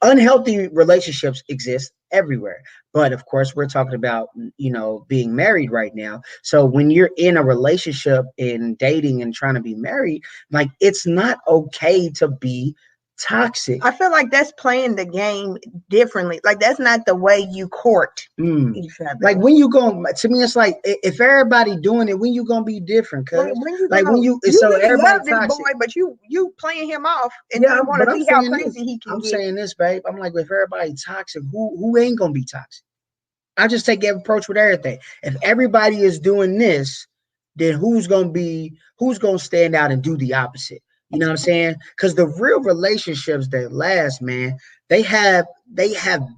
Unhealthy relationships exist everywhere. But of course, we're talking about, being married right now. So when you're in a relationship and dating and trying to be married, like, it's not okay to be toxic. I feel like that's playing the game differently. Like, that's not the way you court each other. Like, when you going, to me, it's like, if everybody doing it, when you gonna be different? Cause when you so really everybody love this toxic. boy, but you playing him off, and you want to see how crazy he can I'm get. saying this, babe. I'm like, if everybody toxic, who ain't gonna be toxic? I just take that approach with everything. If everybody is doing this, then who's gonna stand out and do the opposite? You know what I'm saying? Because the real relationships that last, man, they have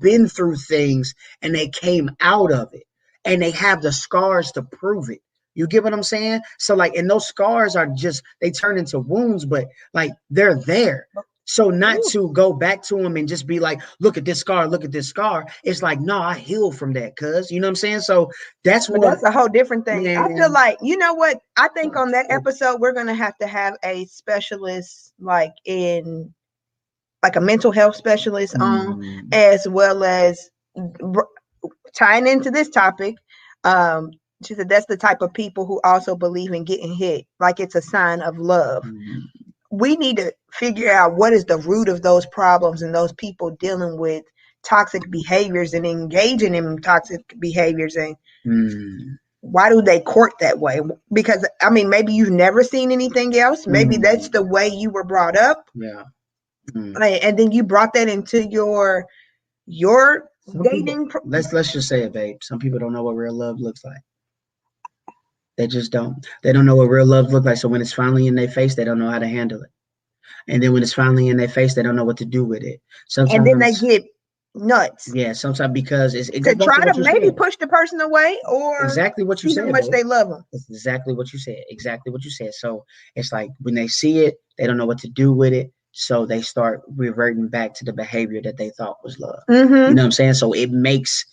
been through things and they came out of it, and they have the scars to prove it. You get what I'm saying? So, like, and those scars are just, they turn into wounds, but like, they're there. So not to go back to them and just be like, look at this scar, look at this scar. It's like, no, I healed from that, cuz, you know what I'm saying? So that's a whole different thing. Man. I feel like, you know what? I think on that episode, we're going to have a specialist, like a mental health specialist on, as well as tying into this topic. She said that's the type of people who also believe in getting hit, like it's a sign of love. We need to figure out what is the root of those problems and those people dealing with toxic behaviors and engaging in toxic behaviors, and why do they court that way? Because, I mean, maybe you've never seen anything else. Maybe that's the way you were brought up. Yeah. And then you brought that into your dating. Let's just say it, babe. Some people don't know what real love looks like. They just don't. They don't know what real love looks like. So when it's finally in their face, they don't know how to handle it. And then when it's finally in their face, they don't know what to do with it. Sometimes, and then they get nuts. Yeah, sometimes because it's to try to maybe push the person away, or exactly what you see said, how much they love them. It's exactly what you said. Exactly what you said. So it's like, when they see it, they don't know what to do with it. So they start reverting back to the behavior that they thought was love. You know what I'm saying? So it makes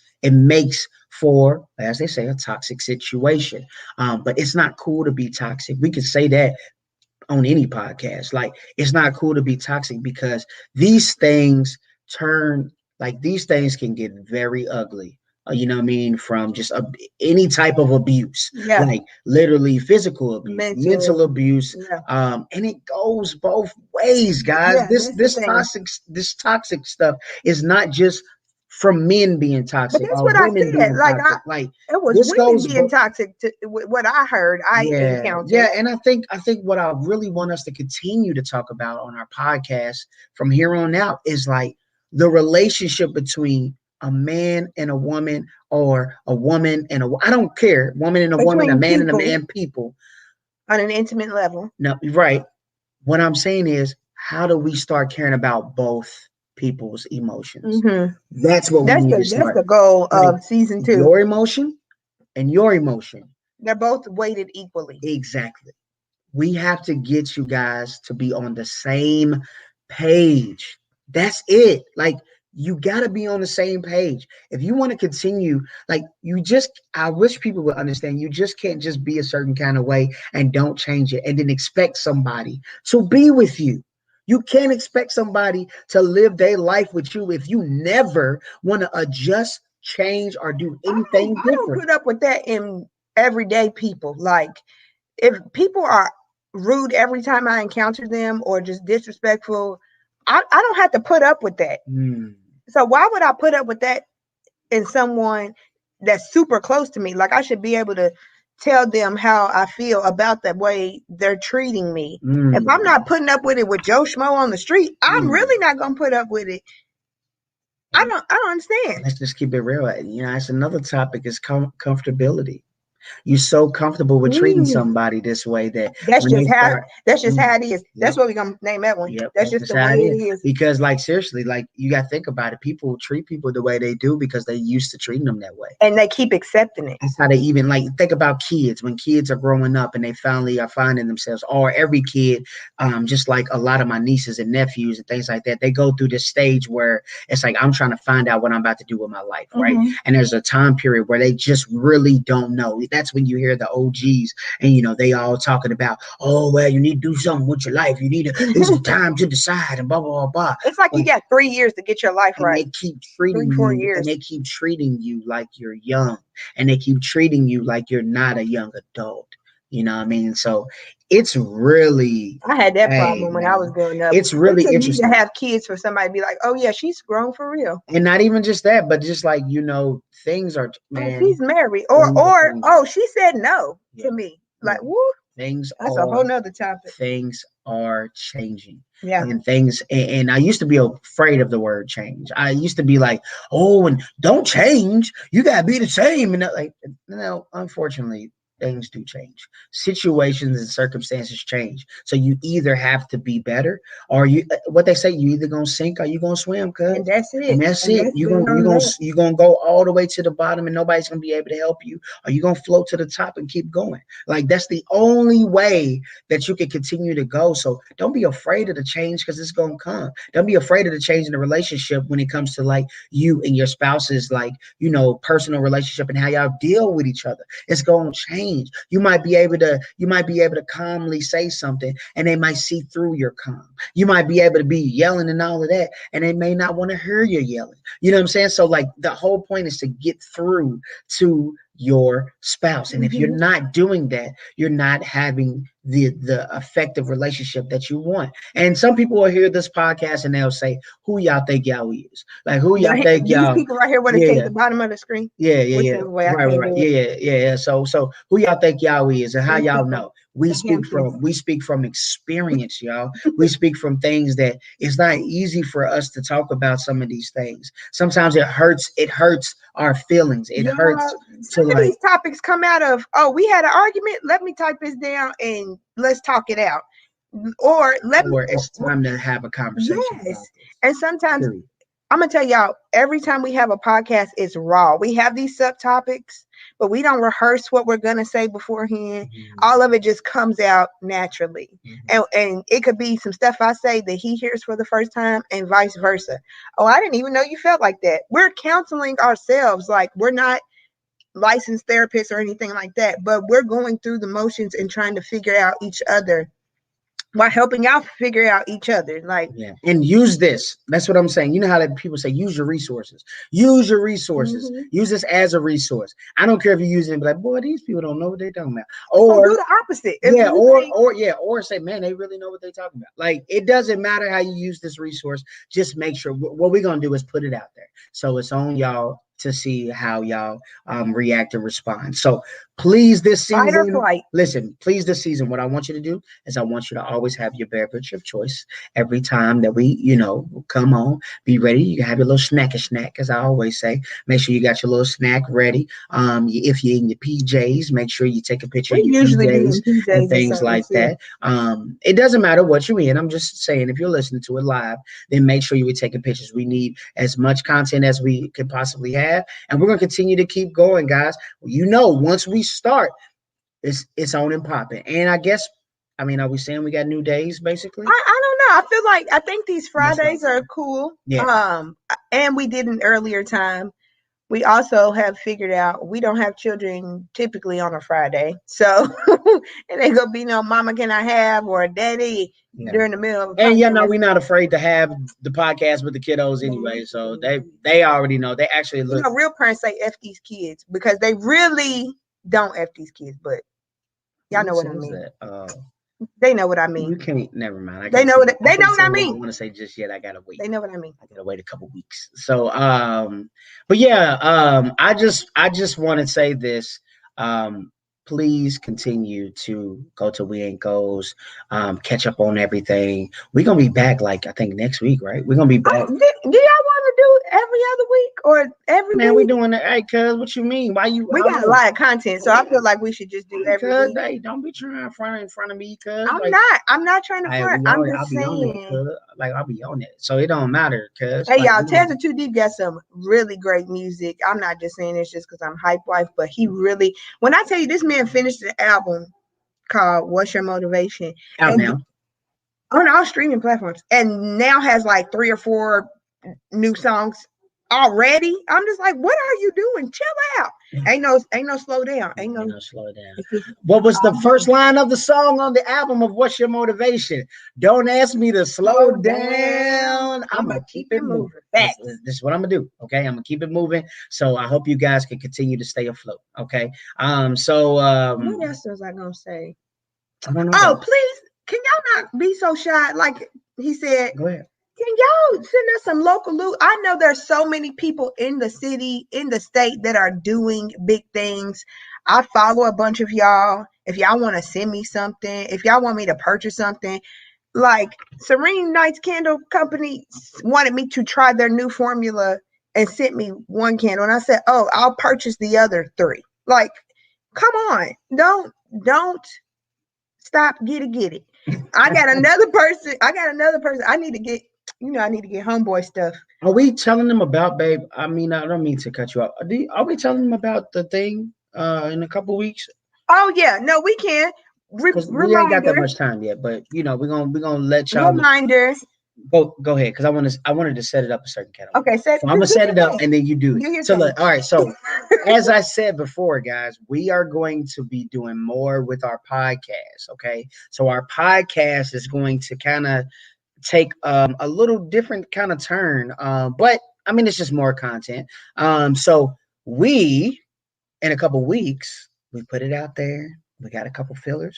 for, as they say, a toxic situation. But it's not cool to be toxic. We can say that on any podcast. Like, it's not cool to be toxic, because these things these things can get very ugly. You know what I mean? From just any type of abuse, like literally physical abuse, mental abuse, and it goes both ways, guys. This toxic stuff is not just from men being toxic. But that's what I said. It was women being toxic. To what I heard, encountered. Yeah, and I think what I really want us to continue to talk about on our podcast from here on out is like the relationship between a man and a woman, or a woman and I don't care, woman and a woman, a man and a man, people on an intimate level. No, right. What I'm saying is, how do we start caring about both people's emotions? That's what we need to start. That's the goal of season 2. Your emotion and your emotion. They're both weighted equally. Exactly. We have to get you guys to be on the same page. That's it. Like, you got to be on the same page. If you want to continue, I wish people would understand, you just can't just be a certain kind of way and don't change it and then expect somebody to be with you. You can't expect somebody to live their life with you if you never want to adjust, change, or do anything different. I don't put up with that in everyday people. Like, if people are rude every time I encounter them, or just disrespectful I don't have to put up with that. Mm. So why would I put up with that in someone that's super close to me? Like, I should be able to tell them how I feel about the way they're treating me. If I'm not putting up with it with Joe Schmo on the street, I'm really not gonna put up with it. I don't understand. Let's just keep it real. It's another topic is comfortability. You're so comfortable with treating somebody this way that That's when they just how start, it is. That's yep, what we're gonna name that one. yep, That's that's just just the how way it it is. is. Because, like, seriously, like, you got to think about it. People treat people the way they do because they used to treating them that way. And they keep accepting it. That's how they even, like, think about kids. When kids are growing up and they finally are finding themselves, or every kid, just like a lot of my nieces and nephews and things like that, they go through this stage where it's like, I'm trying to find out what I'm about to do with my life, right? And there's a time period where they just really don't know. That's when you hear the OGs and they all talking about, oh well, you need to do something with your life. You need to, it's time to decide and blah blah blah blah. It's like you got 3 years to get your life And right. they keep treating 3-4 you, and years. they keep treating you like you're young, and they keep treating you like you're not a young adult. You know what I mean? So it's really, I had that hey problem when I was man, growing up. it's It really took me to interesting. have kids for somebody to be like, oh yeah, she's grown for real. And not even just that, but just like, things are, Oh, man, she's married. things are Or changing. oh, she said no Yeah. to me. Yeah. Like, woo, Things that's a whole nother topic. things are changing. Yeah. And things, and I used to be afraid of the word change. I used to be like, oh, and don't change. You gotta be the same. And like, no, unfortunately, things do change. Situations and circumstances change. So you either have to be better, or what they say, you either gonna sink or you gonna swim, cuz. And that's it. And that's it. You're gonna go all the way to the bottom and nobody's gonna be able to help you, or you're gonna float to the top and keep going. Like, that's the only way that you can continue to go. So don't be afraid of the change, because it's gonna come. Don't be afraid of the change in the relationship when it comes to, like, you and your spouse's, like, personal relationship and how y'all deal with each other. It's gonna change. You might be able to calmly say something and they might see through your calm. You might be able to be yelling and all of that, and they may not want to hear you yelling. You know what I'm saying? So, like, the whole point is to get through to your spouse. And if you're not doing that, you're not having the effective relationship that you want. And some people will hear this podcast and they'll say, who y'all think y'all is? Like, who y'all think These y'all? people right here where they take the bottom of the screen. Yeah. Way I Right. can't do it. Yeah. So who y'all think y'all is, and how y'all know? We speak from experience, y'all. We speak from things that it's not easy for us to talk about some of these things. Sometimes it hurts our feelings. It hurts some of these topics come out of, oh, we had an argument. Let me type this down and let's talk it out. Or it's time to have a conversation. Yes. And sometimes I'm gonna tell y'all, every time we have a podcast, it's raw. We have these subtopics, but we don't rehearse what we're gonna say beforehand. All of it just comes out naturally. And it could be some stuff I say that he hears for the first time, and vice versa. Oh, I didn't even know you felt like that. We're counseling ourselves. Like, we're not licensed therapists or anything like that, but we're going through the motions and trying to figure out each other while helping out figure out each other. Like, yeah, and use this. That's what I'm saying. You know how that people say, use your resources. Use your resources. Use this as a resource. I don't care if you use it and be like, boy, these people don't know what they're talking about. Or do the opposite. Or say, man, they really know what they're talking about. Like, it doesn't matter how you use this resource. Just make sure what we're gonna do is put it out there. So it's on y'all to see how y'all react and respond. So please, this season, fight or flight. Listen, please, this season, what I want you to do is I want you to always have your beverage of choice every time that we, come on. Be ready. You can have your little snack, as I always say. Make sure you got your little snack ready. If you're in your PJs, make sure you take a picture of your PJs and things like that. It doesn't matter what you're in. I'm just saying, if you're listening to it live, then make sure you were taking pictures. We need as much content as we can possibly have. And we're going to continue to keep going, guys. Once we start, it's on and popping. And I guess, are we saying we got new days, basically? I don't know. I think these Fridays are cool. Yeah. And we did an earlier time. We also have figured out we don't have children typically on a Friday. So it ain't gonna be no mama can I have or daddy during the middle of and we're not afraid to have the podcast with the kiddos anyway. So they already know. They actually look. Real parents say F these kids because they really don't F these kids, but y'all know what I mean. They know what I You mean. can't. Never mind. They know what they know what I I mean. want to say just yet. I gotta wait. They know what I mean. I gotta wait a couple weeks. So, but yeah, I just want to say this. Um, please continue to go to We Ain't Goes, catch up on everything. We're gonna be back, like I think next week, right? We're gonna be back. Do y'all want to do every other week or every Man, we week? doing it. Hey, cuz, what you mean? Why you? We got a lot of content, so I feel like we should just do every Cuz, week. hey, don't be trying in front of me, cuz. I'm Like, not. I'm not trying to I front. we I'm on, I'll just be on it, saying. cuz. Like, I'll be on it. So it don't matter, cuz. Hey Like, y'all, Tales of Too Deep got some really great music. I'm not just saying this just because I'm hype wife, but he really. When I tell you, this man finished the album called "What's Your Motivation" out and now. on all streaming platforms, and now has like 3 or 4 new songs already. I'm just like, what are you doing? Chill out. Ain't no slow down. Ain't no Slow down. it's just, What was the first line of the song on the album of What's Your Motivation? Don't ask me to slow down. I'm gonna keep it moving. This is what I'm gonna do. Okay, I'm gonna keep it moving. So I hope you guys can continue to stay afloat. Okay. So what else was I gonna say? I don't know. Oh, please, can y'all not be so shy? Like he said, go ahead. Can y'all send us some local loot? I know there's so many people in the city, in the state that are doing big things. I follow a bunch of y'all. If y'all want to send me something, if y'all want me to purchase something, like Serene Nights Candle Company wanted me to try their new formula and sent me one candle. And I said, oh, I'll purchase the other 3. Like, come on. Don't stop. Get it. I got another person. I need to get homeboy stuff. Are we telling them about, babe? I mean, I don't mean to cut you off. Are we telling them about the thing in a couple weeks? Oh yeah, no, we can. Because we ain't got that much time yet, but we're gonna let y'all reminder. Go ahead, because I wanted to set it up a certain kind of way. Okay, so I'm gonna set it up and then you do it. So look, all right. So as I said before, guys, we are going to be doing more with our podcast. Okay, so our podcast is going to kind of take a little different kind of turn, but I mean it's just more content. So we in a couple weeks we put it out there. We got a couple fillers.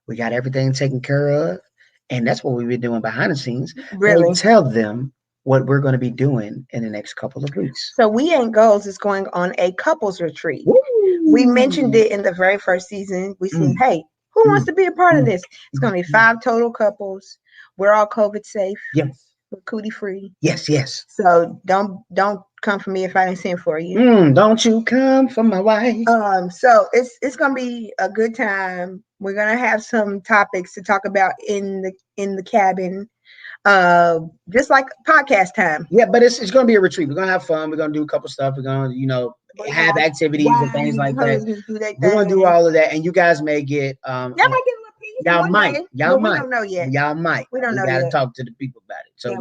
We got everything taken care of. And that's what we've been doing behind the scenes. Really? We'll tell them what we're going to be doing in the next couple of weeks. So We Ain't Goals is going on a couples retreat. Woo! We mentioned it in the very first season. We said, hey, who wants to be a part of this? It's going to be 5 total couples. We're all COVID safe. Yes. We're cootie free. Yes. So don't come for me if I didn't send for you. Don't you come for my wife. So it's gonna be a good time. We're gonna have some topics to talk about in the cabin. Just like podcast time. Yeah, but it's gonna be a retreat. We're gonna have fun. We're gonna do a couple stuff. We're gonna, have activities and things like that. We're gonna do all of that, and you guys may get y'all might get a little piece. Y'all might. We don't know yet. Y'all might. We don't know yet. We gotta talk to the people about it. So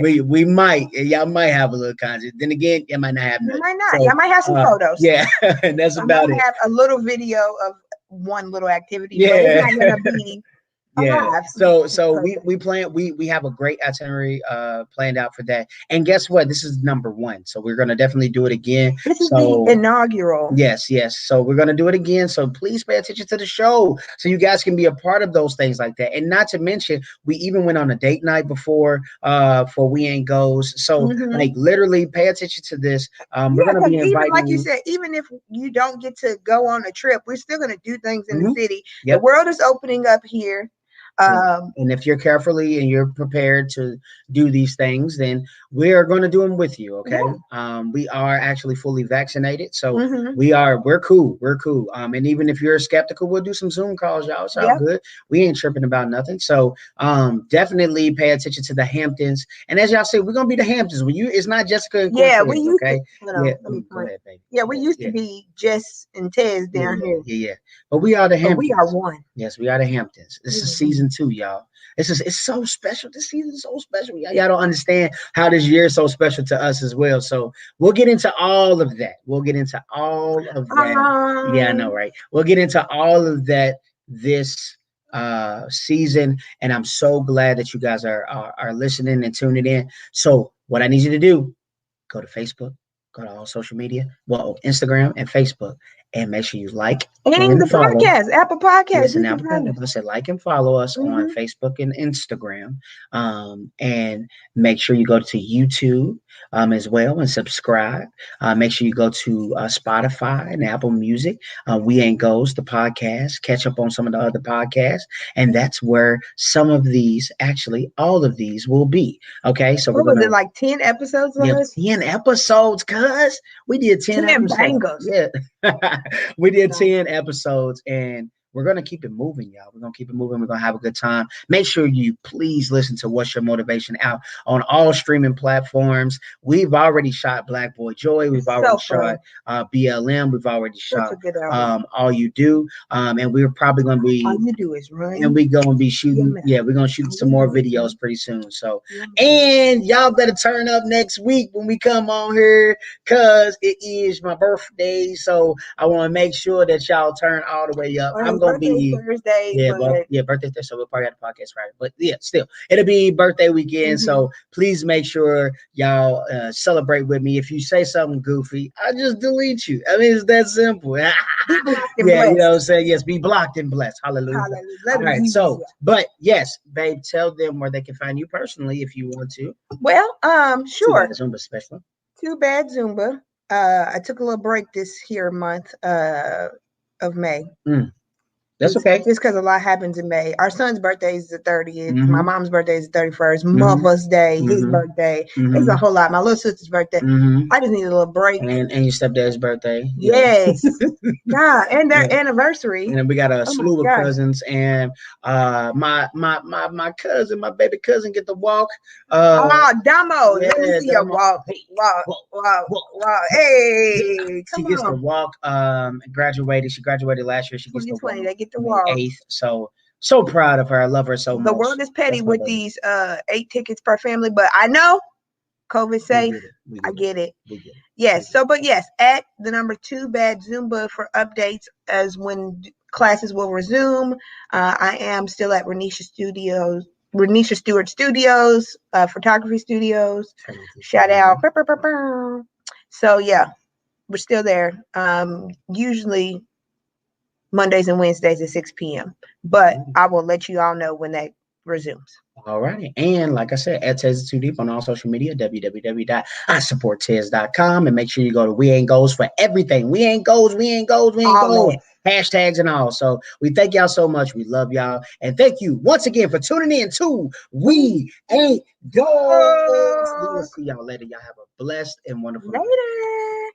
we might. Y'all might have a little content. Then again, you might not have. You might not. So, y'all might have some photos. Yeah, and that's about it. Have a little video of one little activity. Yeah. But it's not gonna be. Yeah. So we plan. We have a great itinerary planned out for that. And guess what? This is number 1. So we're gonna definitely do it again. This is the inaugural. Yes. So we're gonna do it again. So please pay attention to the show so you guys can be a part of those things like that. And not to mention, we even went on a date night before for We Ain't Goes. So like literally pay attention to this. We're gonna be inviting. Even like you said, even if you don't get to go on a trip, we're still gonna do things in the city. Yep. The world is opening up here. And if you're carefully and you're prepared to do these things, then we are going to do them with you. Okay. Yeah. We are actually fully vaccinated. So we're cool. And even if you're skeptical, we'll do some Zoom calls, y'all. It's all good. We ain't tripping about nothing. So definitely pay attention to the Hamptons. And as y'all say, we're going to be the Hamptons. It's not Jessica and we used okay. To, go ahead, baby. Yeah, we used to be Jess and Tez down here. Yeah. But we are the Hamptons. We are one. Yes, we are the Hamptons. This is season 2, y'all. It's so special. This season is so special. Y'all don't understand how this year is so special to us as well. So we'll get into all of that. Yeah, I know, right? We'll get into all of that this season, and I'm so glad that you guys are listening and tuning in. So what I need you to do, go to Facebook, go to all social media, well, Instagram and Facebook, And make sure you like And the and follow. podcast, Apple Podcast. Yes, You and can Apple find Podcast. us. Like I said, like and follow us on Mhm. Facebook and Instagram. And make sure you go to YouTube as well and subscribe. Make sure you go to Spotify and Apple Music. We Ain't Goes, the podcast. Catch up on some of the other podcasts. And that's where some of these, actually, all of these will be. Okay, so we're What was going it, to. like 10 episodes of Yeah, us? 10 episodes, cuz we did 10 10 episodes. bangers. Yeah. We did No. 10 episodes and we're gonna keep it moving, y'all. We're gonna keep it moving. We're gonna have a good time. Make sure you please listen to What's Your Motivation out on all streaming platforms. We've already shot Black Boy Joy. We've It's already so shot fun. BLM. We've already Such shot a good album. All You Do. And we're probably gonna All be you do is run. and we gonna be Your shooting. mouth. Yeah, we're gonna shoot All some you more do is videos run. pretty soon. So, Your mouth. and y'all better turn up next week when we come on here, cause it is my birthday. So I want to make sure that y'all turn all the way up. Well, I'm his gonna birthday's be. Thursday, Yeah, but but yeah, birthday Thursday, so we'll probably have the podcast Friday. But yeah, still, it'll be birthday weekend. Mhm. So please make sure y'all celebrate with me. If you say something goofy, I just delete you. I mean, it's that simple. be blocked and Yeah, you know what I'm blessed. saying? Yes, be blocked and blessed. Hallelujah. Hallelujah. Let All him right, use so, you. but yes, babe, tell them where they can find you personally if you want to. Well, Too sure. bad, Zumba special. Too bad, Zumba. I took a little break this here month of May. That's okay. Just because a lot happens in May. Our son's birthday is the 30th. Mhm. My mom's birthday is the 31st. Mhm. Mother's Day, his Mhm. birthday. Mhm. It's a whole lot. My little sister's birthday. I just need a little break. And your stepdad's birthday. Yes. God, and their Yeah. anniversary. And then we got a Oh my slew of gosh. cousins, and my cousin, my baby cousin, get to walk. Oh, Damo, let me Yeah, see your Damo. walk. Hey, Walk, walk, walk, walk. walk. Hey, She come gets to on. walk. Graduated. She graduated last year. She gets to 2020, walk they get to May walk. 8th. So proud of her. I love her so The much. world is petty That's my with baby. these 8 tickets per family, but I know COVID We safe. get it. We I get it. We get it. Yes. So, but yes, at the number 2 bad Zumba for updates as when classes will resume. I am still at Renisha Stewart Studios, photography studios. Shout out. So yeah, we're still there. Usually Mondays and Wednesdays at 6 p.m. But I will let you all know when that resumes. All righty. And like I said, at Tez Too Deep on all social media, www.isupporttez.com. And make sure you go to We Ain't Goals for everything. We ain't goals, we ain't goals, we ain't goals. Hashtags and all. So we thank y'all so much. We love y'all. And thank you once again for tuning in to We Ain't Goals. We will see y'all later. Y'all have a blessed and wonderful day. Later.